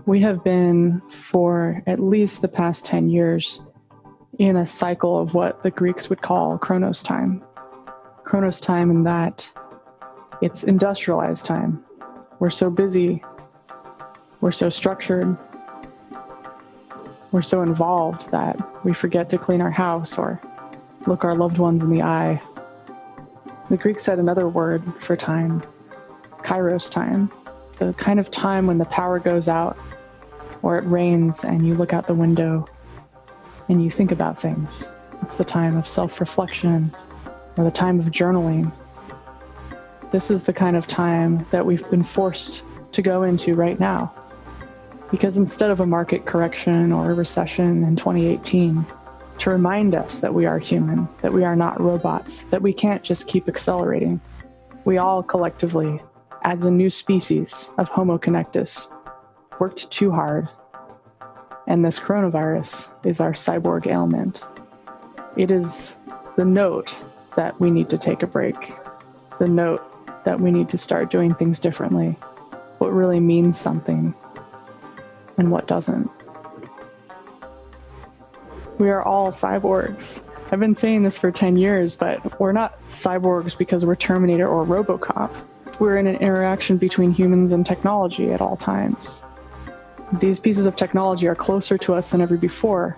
We have been, for at least the past 10 years, in a cycle of what the Greeks would call Chronos time. Chronos time in that it's industrialized time. We're so busy, we're so structured, we're so involved that we forget to clean our house or look our loved ones in the eye. The Greeks had another word for time, Kairos time, the kind of time when the power goes out or it rains and you look out the window and you think about things. It's the time of self-reflection or the time of journaling. This is the kind of time that we've been forced to go into right now. Because instead of a market correction or a recession in 2018, to remind us that we are human, that we are not robots, that we can't just keep accelerating, we all collectively, as a new species of Homo connectus, worked too hard. And this coronavirus is our cyborg ailment. It is the note that we need to take a break, the note that we need to start doing things differently, what really means something and what doesn't. We are all cyborgs. I've been saying this for 10 years, but we're not cyborgs because we're Terminator or RoboCop. We're in an interaction between humans and technology at all times. These pieces of technology are closer to us than ever before,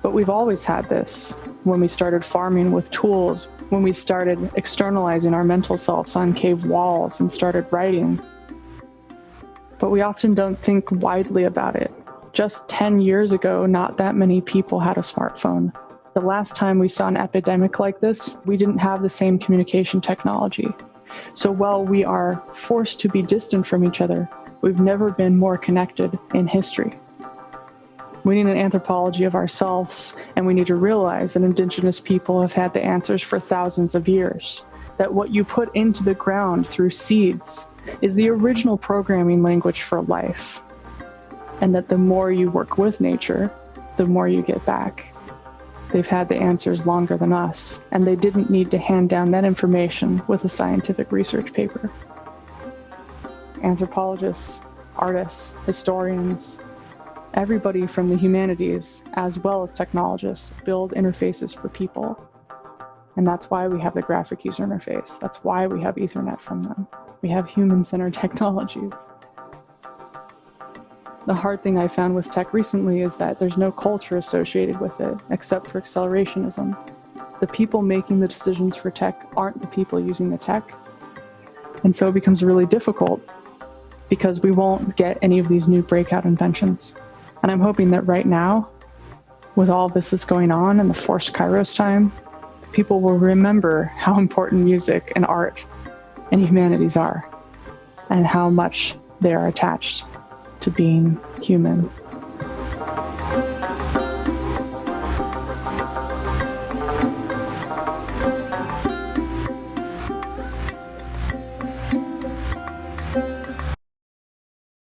but we've always had this. When we started farming with tools, when we started externalizing our mental selves on cave walls and started writing. But we often don't think widely about it. Just 10 years ago, not that many people had a smartphone. The last time we saw an epidemic like this, we didn't have the same communication technology. So while we are forced to be distant from each other, we've never been more connected in history. We need an anthropology of ourselves, and we need to realize that Indigenous people have had the answers for thousands of years, that what you put into the ground through seeds is the original programming language for life, and that the more you work with nature, the more you get back. They've had the answers longer than us, and they didn't need to hand down that information with a scientific research paper. Anthropologists, artists, historians, everybody from the humanities, as well as technologists, build interfaces for people. And that's why we have the graphic user interface. That's why we have Ethernet from them. We have human-centered technologies. The hard thing I found with tech recently is that there's no culture associated with it, except for accelerationism. The people making the decisions for tech aren't the people using the tech. And so it becomes really difficult because we won't get any of these new breakout inventions. And I'm hoping that right now, with all this that's going on and the forced Kairos time, people will remember how important music and art and humanities are, and how much they are attached to being human.